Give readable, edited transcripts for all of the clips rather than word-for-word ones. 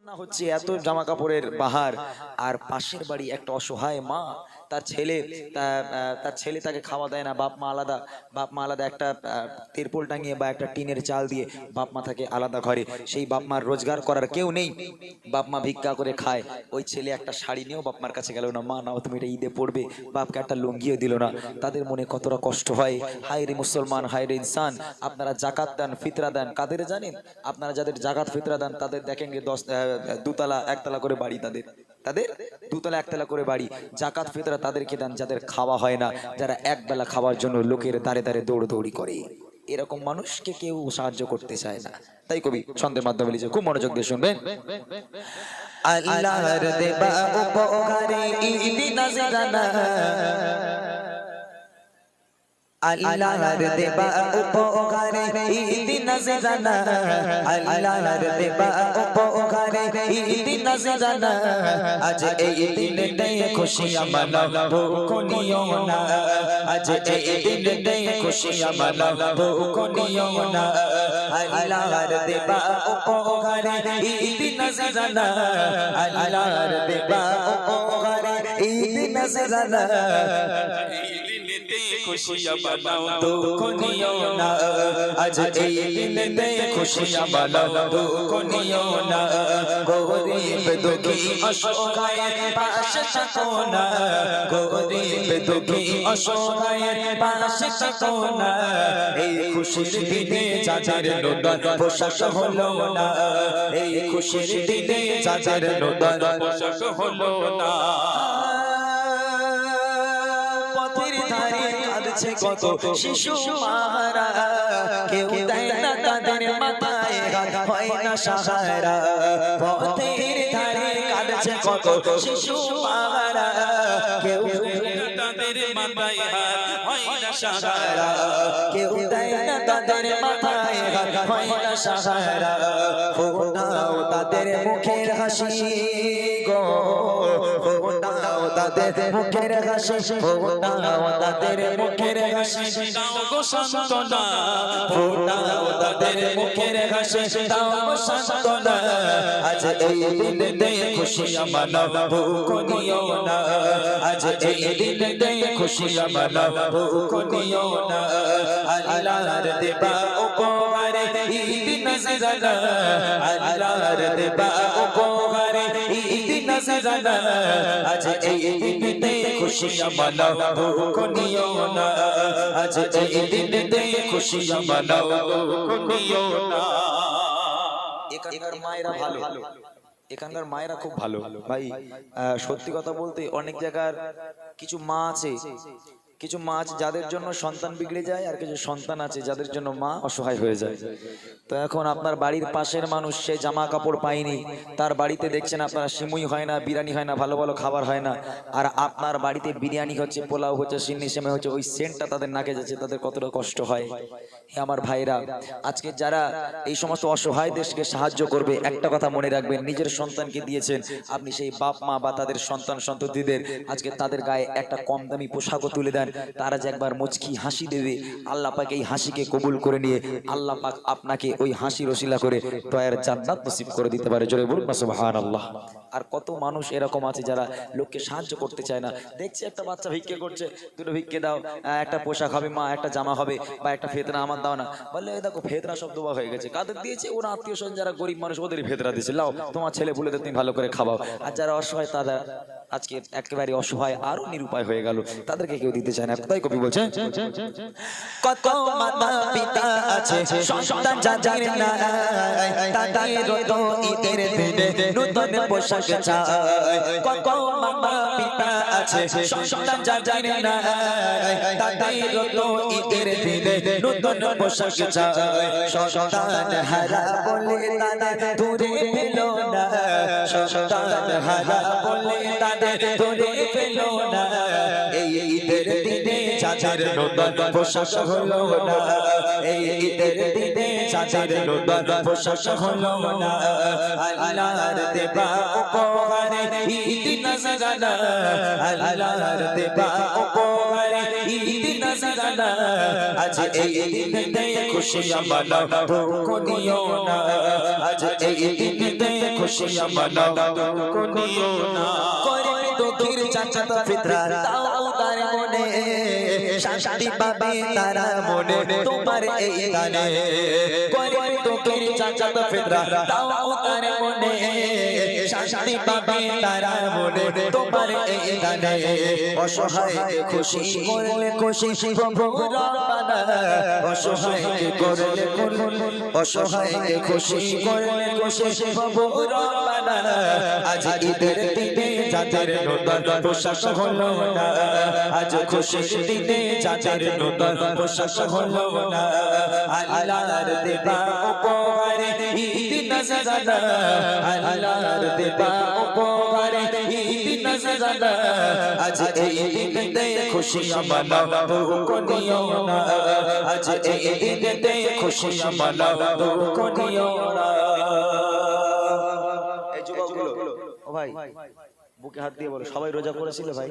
না হচ্ছে এত জামা কাপড়ের বাহার, আর পাশের বাড়ি একটা অসহায় মা, তার ছেলে তাকে খাওয়া দেয় না, বাপ মা আলাদা একটা তিরপল টাঙিয়ে বা একটা টিনের চাল দিয়ে বাপ মা থাকে আলাদা ঘরে। সেই বাপ মার রোজগার করার কেউ নেই, বাপ মা ভিক্ষা করে খায়। ওই ছেলে একটা শাড়ি নিয়েও বাপ মার কাছে গেল না, মা নাও তুমি এটা ঈদে পড়বে, বাপকে একটা লুঙ্গিও দিল না। তাদের মনে কতটা কষ্ট হয়। হায় রে মুসলমান, হায় রে ইনসান, আপনারা জাকাত দেন, ফিতরা দেন, কাদের জানেন? আপনারা যাদের জাকাত ফিতরা দেন তাদের দেখেন দুতলা একতলা করে বাড়ি, তাদের দুতলা একতলা করে বাড়ি। জাকাত ফিতরা তাদেরকে দেন যাদের খাওয়া হয় না, যারা একবেলা খাওয়ার জন্য লোকের দাঁড়ে দাঁড়ে দৌড়দৌড়ি করে। এরকম মানুষকে কেউ সাহায্য করতে চায় না। তাই কবি ছন্দের মাধ্যমে লিখেছে, খুব মনোযোগ দিয়ে শুনবেন। আল্লাহর দেবা উপকারে ঈদ নজরানা, আল্লাহর দেবা উপকারে ঈদ নজরানা, আল্লাহর দেবা উপকারে ঈদ নজরানা। আজ এই দিনে খুশিয়াঁ মানাবো কোনিও না, আজ এই দিনে খুশিয়াঁ মানাবো কোনিও না। আল্লাহর দেবা উপকারে ঈদ নজরানা, আল্লাহর দেবা উপকারে ঈদ নজরানা। খুশিয়াঁ বানাও তো কোনিও না, আজ এই দিনে খুশিয়াঁ বানাও তো কোনিও না। গরিব দুঃখী অসহায়ের পাশে থাকো না, গরিব দুঃখী অসহায়ের পাশে থাকো না। এই খুশির দিনে যাদের নতুন পোশাক হলো না, এই খুশির দিনে যাদের নতুন পোশাক হলো না। কত শিশু মারা, কেউ দেয় না তাদের মাথায় হাত, হয় না সাহারা। পথের ধারে কাঁদছে কত শিশু মারা, কেউ তাদের মাথায় হাত, হয় না সাহারা। কেউ দেয় না তাদের মাথায় হাত, হয় না সাহারা। ফোটাও তাদের মুখের হাসি গো, ফোটাও তাদের মুখের হাসি, ফোটাও তাদের মুখের হাসি, দাও গো সান্ত্বনা। ফোটাও তাদের মুখের হাসি, দাও গো সান্ত্বনা। আজ এই দিনে খুশিয়াঁ মানাবো কোনিও না, আজ এই দিনে খুশিয়াঁ মানাবো কোনিও না। আল্লাহর দেবা উপকারে ঈদ নজরানা, আল্লাহর দেবা উপকারে ঈদ নজরানা। আজ এই দিনে খুশিয়াঁ মানাবো কোনিও না, আজ এই দিনে খুশিয়াঁ মানাবো কোনিও না। এখানকার মায়েরা ভালো, এখানকার মায়েরা খুব ভালো ভাই। সত্যি কথা বলতে অনেক জায়গার কিছু মা আছে, কিছু মা আছে যাদের জন্য সন্তান বিগড়ে যায়, আর কিছু সন্তান আছে যাদের জন্য মা অসহায় হয়ে যায়। তো এখন আপনার বাড়ির পাশের মানুষ, সে জামা কাপড় পায়নি, তার বাড়িতে দেখছেন আপনার সিমুই হয় না, বিরিয়ানি হয় না, ভালো ভালো খাবার হয় না, আর আপনার বাড়িতে বিরিয়ানি হচ্ছে, পোলাও হচ্ছে, সিন্নি সেমাই হচ্ছে, ওই সেন্টটা তাদের নাকে যাচ্ছে, তাদের কতটা কষ্ট হয়। হে আমার ভাইরা, আজকে যারা এই সমস্ত অসহায় দেশকে সাহায্য করবে, একটা কথা মনে রাখবেন, নিজের সন্তানকে দিয়েছেন আপনি, সেই বাপ মা বা তাদের সন্তান সন্ততিদের আজকে তাদের গায়ে একটা কম দামি পোশাকও তুলে দেন, তারা যে একবার মুচকি হাসি দেবে, আল্লাহ পাক এই হাসিকে কবুল করে নিয়ে আল্লাহ পাক আপনাকে ওই হাসির ওসিলা করে দয়ার জান্নাত নসিব করে দিতে পারে। জোরে বলুন না সুবহানাল্লাহ। আর কত মানুষ এরকম আছে যারা লোককে সাহায্য করতে চায় না। দেখছে একটা বাচ্চা ভিক্ষে করছে, দুটো ভিক্ষে দাও, একটা পোশাক হবে মা, একটা জামা হবে, বা একটা ফেতরা আমার দাও না। বললে দেখো ফেতরা সব দেওয়া হয়ে গেছে, কাদের দিয়েছে? ওরা আত্মীয় স্বজন যারা গরিব মানুষ ওদেরই ফেতরা দিয়েছে, লাও তোমার ছেলে বলে তুমি ভালো করে খাওয়াও। আর যারা অসহায় তারা আজকে একেবারে অসহায়, আরো নিরুপায় হয়ে গেল, তাদেরকে কেউ দিতে চায় না। তাই কবি বলছে, কত মাতা পিতা আছে সন্তান যাদের নাই, তাদের তো ঈদের দিনে নতুন পোশাক চায়। কত মাতা পিতা আছে সন্তান যাদের নাই, তাদের তো ঈদের দিনে নতুন পোশাক চায়। সন্তান হারা বলে তাদের দূরে পেল না, সন্তান হারা বলে তাদের দূরে পেল না। এই ঈদের দিনে যাদের নতুন পোশাক হলো না, এই ঈদের দিনে যাদের নতুন পোশাক হলো না। আল্লাহর দেবা উপকারে ঈদ নজরানা, আল্লাহর দেবা উপকারে ঈদ নজরানা। আজ এই দিনে খুশিয়াঁ মানাবো কোনিও না, আজ এই দিনে খুশি মানাও করিও না গরিব দুঃখীর চাচাত ফিতরা তাও তার মনে শান্তি পাবে তারা মনে তোমার এই গানে গরিব দুঃখীর চাচাত ফিতরা তাও তার মনে শান্তি পাবে তারা মনে তোমার এই গানে অসহায়কে খুশি করলে খুশি প্রভু রব্বানা অসহায়কে করলে অসহায়কে খুশি করলে খুশি প্রভু রব্বানা আজ ঈদের দিনে যাদের নতুন পোশাক হলো না আজ খুশির দিনে যাদের নতুন পোশাক হলো না আল্লাহর দেবা উপহারে ঈদ নজরানা আল্লাহর দেবা উপহারে ঈদ নজরানা আজ এই দিনে খুশি মানাও করিও না আজ এই দিনে খুশি মানাও করিও না এই যুবকগুলো ও ভাই বুকে হাত দিয়ে বলো সবাই রোজা করেছিল ভাই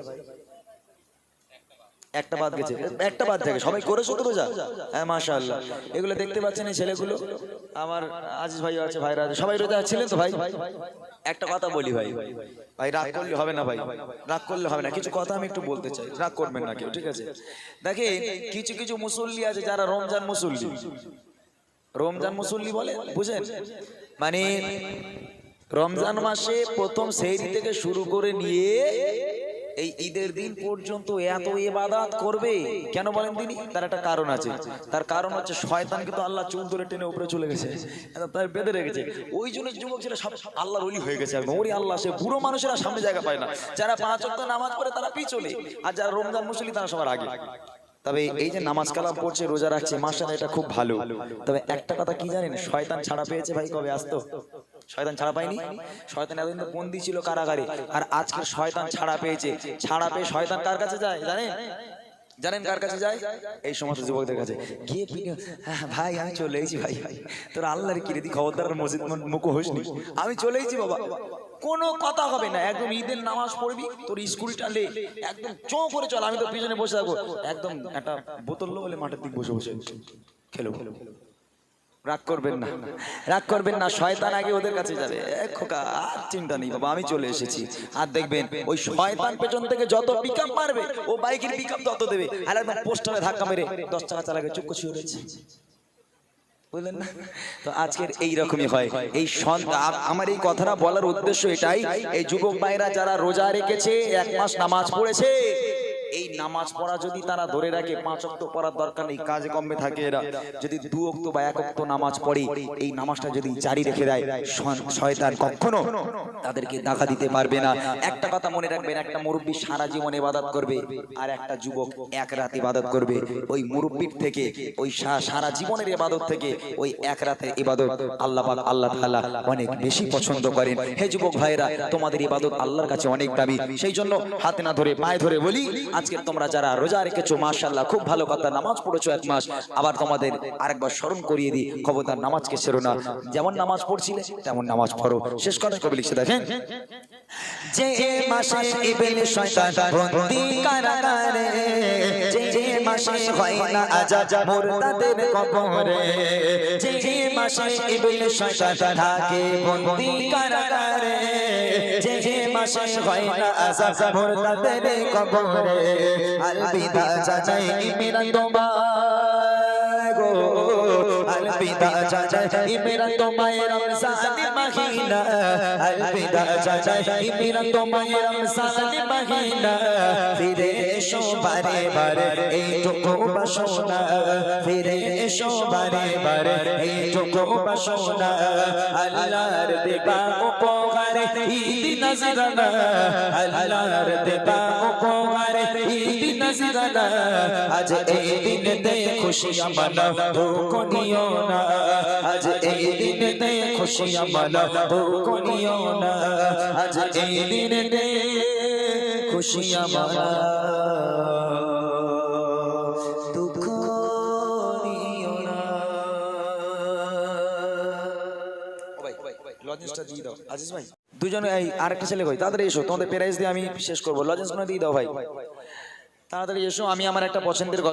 একটা বাদ গেছে একটা বাদ থেকে সবাই করেছো তো রোজা হ্যাঁ মাশাআল্লাহ এগুলো দেখতে পাচ্ছেন এই ছেলেগুলো আমার আজিজ ভাই আছে ভাইরা আছে সবাই রোজা ছিলেন তো ভাই একটা কথা বলি ভাই ভাই রাগ করলে হবে না ভাই রাগ করলে হবে না কিছু কথা আমি একটু বলতে চাই রাগ করবেন না কেউ ঠিক আছে দেখেন কিছু কিছু মুসল্লি আছে যারা রমজান মুসল্লি বলে বুঝেন মানে রমজান মাসে প্রথম সেহরি থেকে শুরু করে নিয়ে এই ঈদের দিন পর্যন্ত এত ইবাদত করবে কেন বলেন তিনি তার একটা কারণ আছে তার কারণ হচ্ছে শয়তানকে তো আল্লাহ চুল ধরে টেনে উপরে চলে গেছে তার বেঁধে রেখেছে ওই জন্য যুবক ছেলে সব আল্লাহর ওলি হয়ে গেছে ওরে আল্লাহ সে বুড়ো মানুষেরা সামনে জায়গা পায় না যারা 5 ওয়াক্ত নামাজ পড়ে তারা পিছনে আর যারা রমজান মুসল্লি তারা সবার আগে তবে এই যে নামাজ কালাম পড়ছে রোজা রাখছে মাশাআল্লাহ এটা খুব ভালো তবে একটা কথা কি জানেন শয়তান ছাড়া পেয়েছে ভাই কবে আসতো শয়তান ছাড়া পায়নি শয়তান এতদিন তো বন্দী ছিল কারাগারে আর আজকে শয়তান ছাড়া পেয়েছে ছাড়া পেয়ে শয়তান কার কাছে যায় জানেন কার কাছে যায় এই সমস্ত যুবকদের কাছে গিয়ে ভাই আমি চলে এসেছি ভাই তোর আল্লাহর কি রেদি খবরদার মসজিদ মুখো হোসনি আমি চলে এসেছি বাবা কোনো কথা হবে না একদম ঈদের নামাজ পড়বি তোর স্কুলটা লে একদম চো করে চল আমি তো পিছনে বসে থাকবো একদম একটা বোতল বলে মাঠের দিক বসে বসে খেলো রাগ করবেন না শয়তান আগে ওদের কাছে যাবে খোকা আর চিন্তা নেই বাবা আমি চলে এসেছি আর দেখবেন ওই শয়তান পেছন থেকে যত পিকআপ মারবে ও বাইকের পিকআপ তত দেবে আর একদম পোস্টারে ধাক্কা মেরে 10 টাকা চালাকে চুপ করে শুয়ে রয়েছে বুঝলেন না তো আজকের এই রকমই হয় এই আমার এই কথাটা বলার উদ্দেশ্য এটাই এই যুবক ভাইরা যারা রোজা রেখেছে 1 মাস নামাজ পড়েছে এই নামাজ পড়া যদি তারা ধরে রাখে 5 ওয়াক্ত পড়ার দরকার নেই কাজে কমে থাকে এরা যদি 2 ওয়াক্ত বা 1 ওয়াক্ত নামাজ পড়ে এই নামাজটা যদি জারি রেখে দেয় শয়তান কখনো তাদেরকে দেখা দিতে পারবে না একটা কথা মনে রাখবেন একটা মুরব্বি সারা জীবন ইবাদত করবে আর একটা যুবক এক রাত ইবাদত করবে ওই মুরব্বির থেকে ওই সারা জীবনের ইবাদত থেকে ওই এক রাতের ইবাদত আল্লাহ পাক আল্লাহ তাআলা অনেক বেশি পছন্দ করেন হে যুবক ভাইরা তোমাদের ইবাদত আল্লাহর কাছে অনেক দামি সেই জন্য হাতে না ধরে পায়ে ধরে বলি আজকে তোমরা যারা রোজা রেখেছো মাশাআল্লাহ খুব ভালো কথা নামাজ পড়েছো 1 মাস আবার তোমাদের আরেকবার স্মরণ করিয়ে দিই খবরদার নামাজকে ছেড়ো না যেমন নামাজ পড়ছিলে তেমন নামাজ পড়ো শেষ কথা কবি লিখে দেখেন যে মাসে ইবলিস শয়তান বন্দী কারাগারে যে মাসে হয় না আযাব মুরতাদের কবরে যে মাসে ইবলিস শয়তান থাকে বন্দী কারাগারে যে মাসে হয় না আযাব মুরতাদের কবরে আলবিদা জানাই মেরা তোমায় গো আলবিদা জানাই মেরা তোমায় রমজান মহিনা আলবিদা জানাই মেরা তোমায় রমজান মহিনা ফিরে এসো বারে বারে এইটুকু বাসনা ফিরে এসো বারে বারে এইটুকু বাসনা আল্লাহর দেবা উপহারে ঈদ নজরানা আল্লাহর দেবা উপহারে ঈদ নজরানা আজ এই দিনেতে খুশিয়াঁ মানাও করিও না আজ এই দিনেতে খুশিয়াঁ মানাও করিও না আজ এই দিনেতে খুশিয়াঁ মানাও দুঃখ নিও না লজেন্সটা দিয়ে দাও আজিজ ভাই দুজনে এই আরেকটা ছেলে কই তাড়াতাড়ি এসো তোমাদের প্রাইজ দিয়ে আমি শেষ করব লজেন্স গুলো দিয়ে দাও ভাই তাড়াতাড়ি এসো আমি আমার একটা পছন্দের